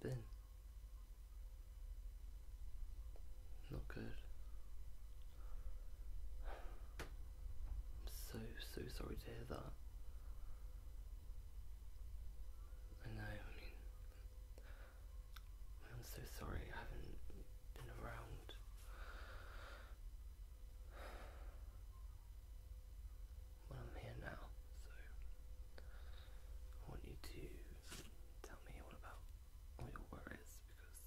been? Not good. I'm so sorry to hear that. I know, I mean, I'm so sorry I haven't been around. Well, I'm here now, so I want you to tell me all about all your worries, because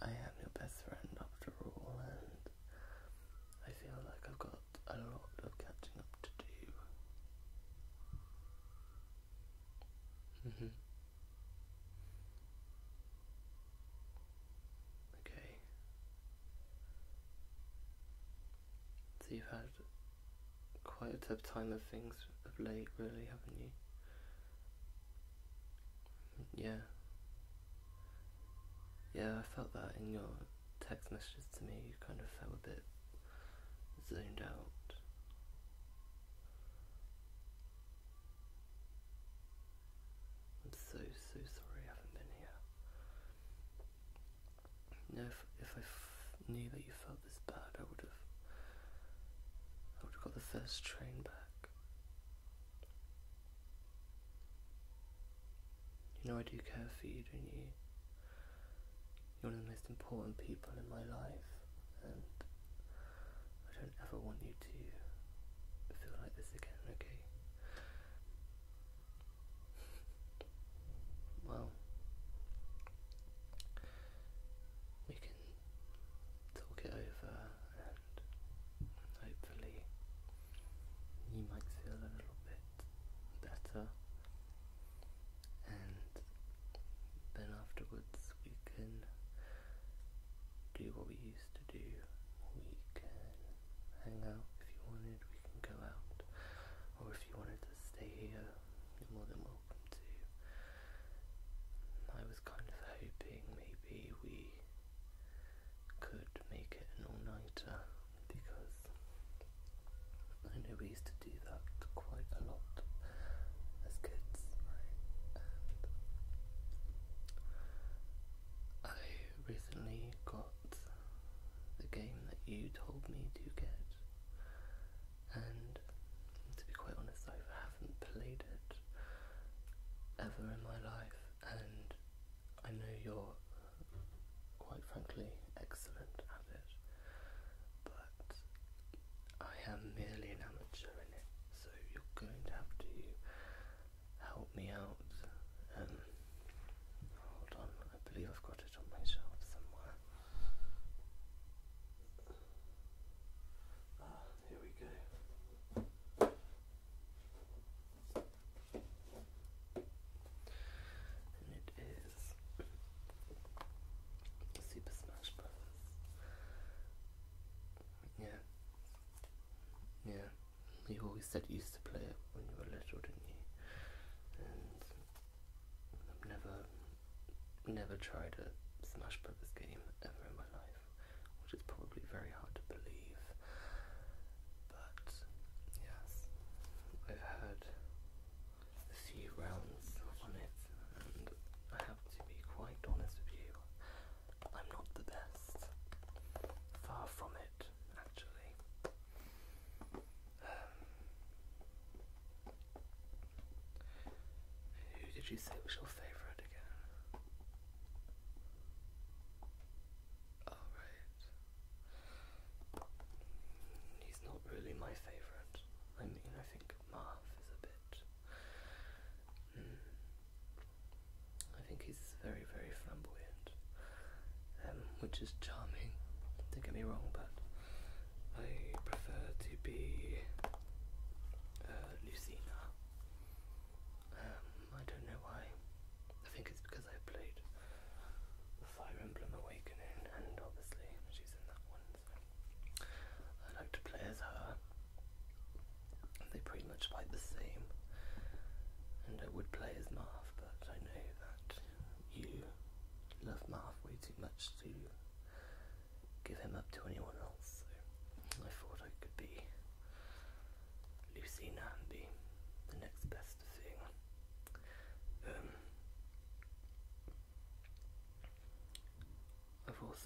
I am your best friend after all, and I feel like I've got a lot of catching up to do. Okay. So you've had quite a tough time of things of late, really, haven't you? Yeah. Yeah, I felt that in your text messages to me. You kind of felt a bit zoned out. I'm so sorry I haven't been here. You know, if I knew that you felt this bad, I would have got the first train back. You know I do care for you, don't you? You're one of the most important people in my life, and I don't ever want you to feel like this again, okay? Well, we can talk it over, and hopefully you might feel a little bit better, and then afterwards we can do what we used to do. We can hang out if you wanted, we can go out, or if you wanted to stay here, you're more than welcome to. I was kind of hoping maybe we could make it an all-nighter, because I know we used to do that quite a lot as kids, right? And I recently got the game that you told me to get, and to be quite honest, I haven't played it ever in my life, and I know you're quite frankly excellent at it, but I am merely an amateur in it, so you're going to have to help me out. Hold on, I believe I've got it on my shelf somewhere. Here we go. And it is Super Smash Brothers. Yeah. Yeah. You always said you used to play it when you were little, didn't you? And I've never tried a Smash Brothers game ever in my life, which is probably very hard to believe. But yes, I've had a few rounds on it, and I have to be quite honest with you, I'm not the best. Far from it, actually. Who did you say was your favourite again? Oh, right. He's not really my favourite. I mean, I think Marv is a bit... I think he's very, very flamboyant, which is charming, don't get me wrong, but I prefer to be Lucina. I don't know why. I think it's because I played the Fire Emblem Awakening, and obviously she's in that one, so I like to play as her. They pretty much fight the same, and I would play as Marv, but I know that you love Marv way too much to give him up to anyone else, so I thought I could be Lucina and be the next best thing.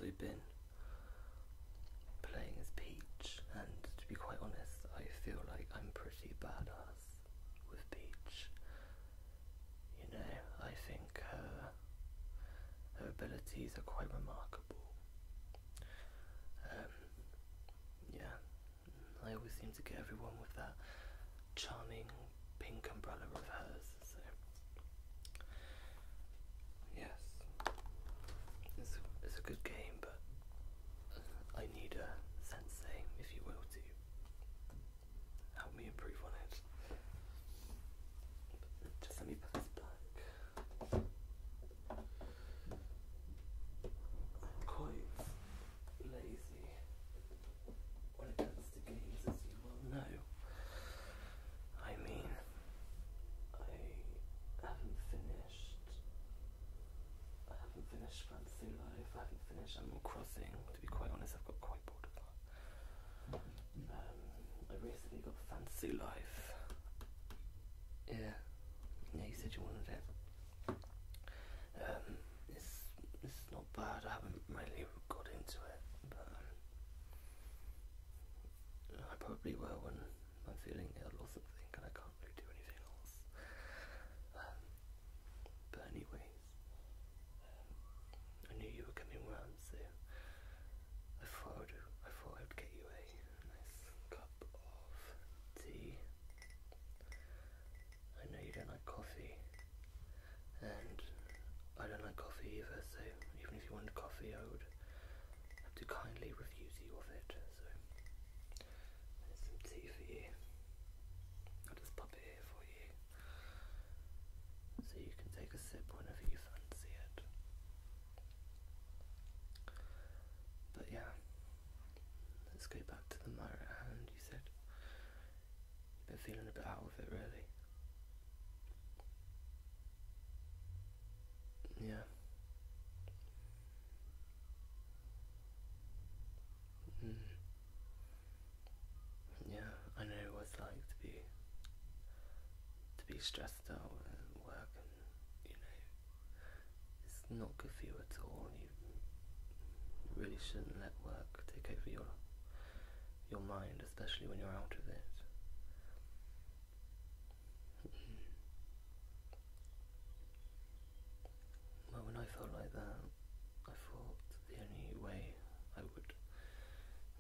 also been playing as Peach, and to be quite honest, I feel like I'm pretty badass with Peach. You know, I think her abilities are quite remarkable. Yeah, I always seem to get everyone with that charming pink umbrella of hers, so yes, it's a good game, but I need a sensei, if you will, to help me improve on it. Just let me put this back. I'm quite lazy when it comes to games, as you well know. I mean, I haven't finished Fantasy Life, I haven't finished Animal Crossing. To be quite honest, I've got quite bored of that. I recently got Fantasy Life. Yeah, you said you wanted it. It's not bad, I haven't really got into it, but I probably will when I'm feeling ill or something and I can't really do anything else. But anyways, I knew you were coming round, so I thought I'd get you a nice cup of tea. I know you don't like coffee, and I don't like coffee either, so even if you wanted coffee, I would have to kindly refuse you of it, so there's some tea for you. I'll just pop it here for you, so you can take a sip whenever you fancy it. But yeah, let's go back to the matter at hand. You said you've been feeling a bit out of it, really. Yeah. Yeah, I know what it's like to be stressed out at work, and you know, it's not good for you at all. You really shouldn't let work take over your mind, especially when you're out of it. Well, when I felt like that, I thought the only way I would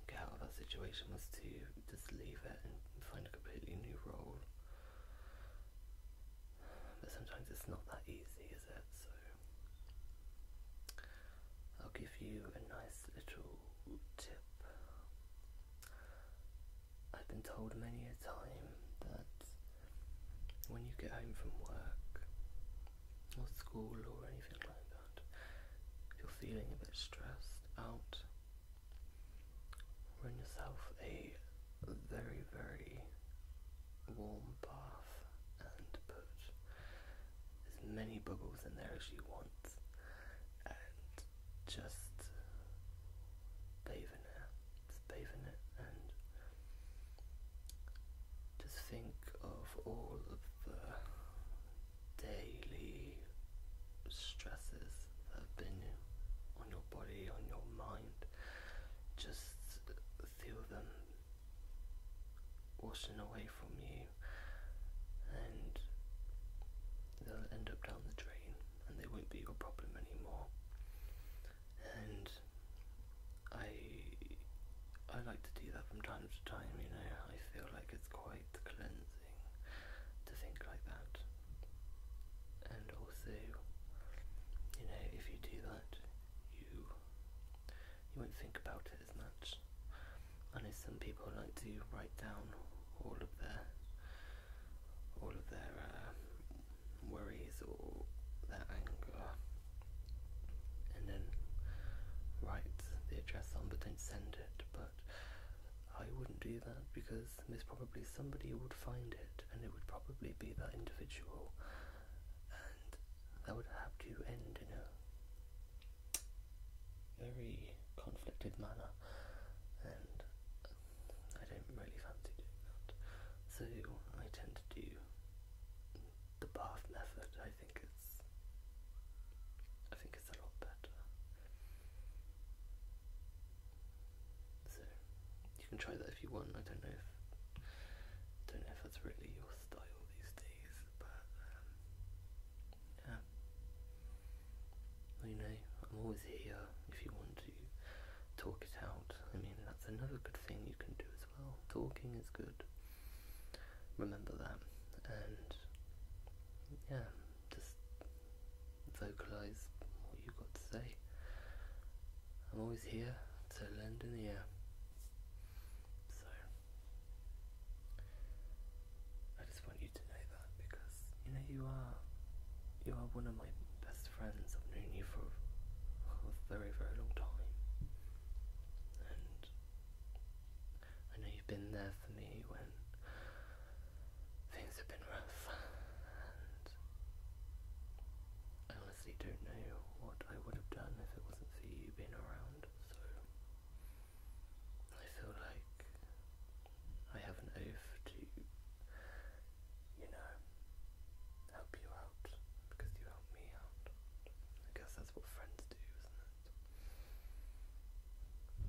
get out of that situation was to just leave it and find a completely new role. But sometimes it's not that easy, is it? So I'll give you a nice little tip. I've been told many a time that when you get home from work or school or anything like that, if you're feeling a bit stressed out, run yourself a very, very warm bath and put as many bubbles in there as you want, and just bathe in it, and just think of all of the daily stresses that have been on your body, on your mind. Just feel them washing away from you, and they'll end up down the drain, and they won't be your problem anymore. And I like to do that from time to time, you know. I feel like it's quite cleansing to think like that. And also, you know, if you do that, you won't think about it as much. I know some people like to write down all of their worries or their anger, and then write the address on but don't send it. But I wouldn't do that, because most probably somebody would find it, and it would probably be that individual, and that would have to end in a very conflicted manner, and I don't really fancy doing that. So I tend to do the bath method. I think it's a lot better. try that if you want. I don't know if that's really your style these days, but yeah. Well, you know, I'm always here if you want to talk it out. I mean, that's another good thing you can do as well. Talking is good. Remember that. And yeah, just vocalize what you've got to say. I'm always here to lend an ear. So I just want you to know that, because you know you are one of my best friends. I've known you for a very, very long time, and I know you've been there for me when things have been rough, and I honestly don't know what I would have done if it wasn't for you being around. So I feel like I have an oath to, you know, help you out because you helped me out. I guess that's what friends do, isn't it?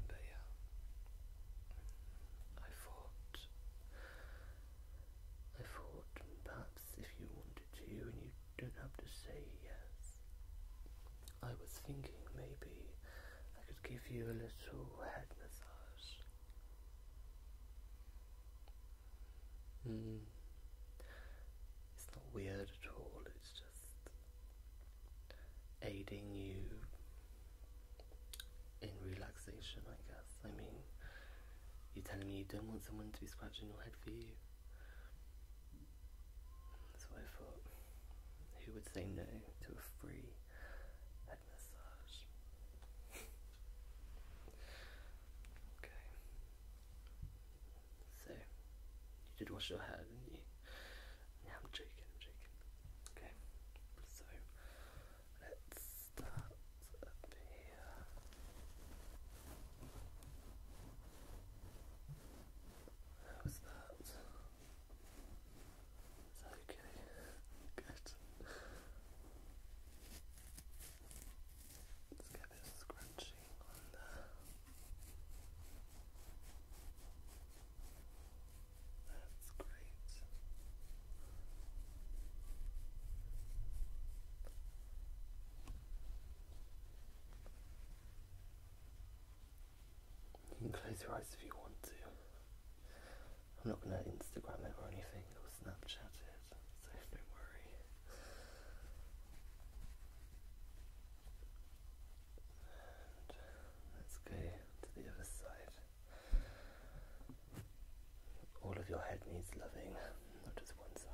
But yeah, I thought perhaps if you wanted to and you don't have to say yes, I was thinking maybe I could give you a little head massage. It's not weird at all, it's just aiding you in relaxation, I guess. I mean, you're telling me you don't want someone to be scratching your head for you? So I thought, who would say no to a free head massage? Okay. So, you did wash your hair, didn't you? Yeah, I'm joking. Okay. So, let's start up here. How's that? Is that okay? Good. Let's get a bit of scrunching on there. That's great. You can close your eyes if you want to. I'm not going to Instagram it or anything or Snapchat it, so don't worry. And let's go to the other side. All of your head needs loving, not just one side.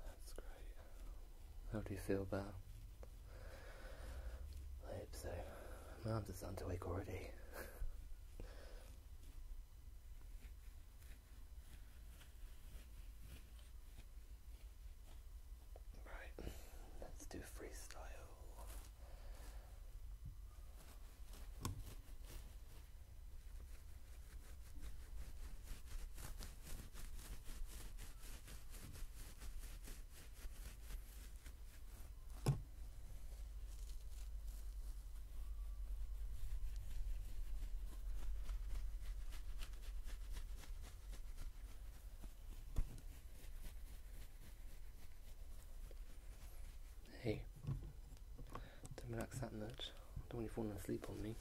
That's great. How do you feel about? I hope so. My arms are starting to wake already. Right, let's do freestyle. Hey, don't relax that much. Don't want you falling asleep on me.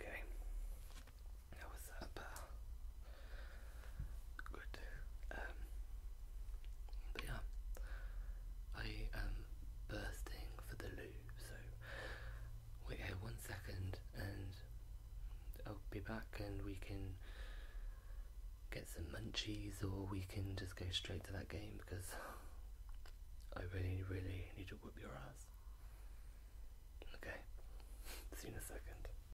Okay, how was that, pal? Good. But yeah, I am bursting for the loo, so wait here 1 second and I'll be back and we can get some munchies, or we can just go straight to that game, because I really, really need to whip your ass. Okay, see you in a second.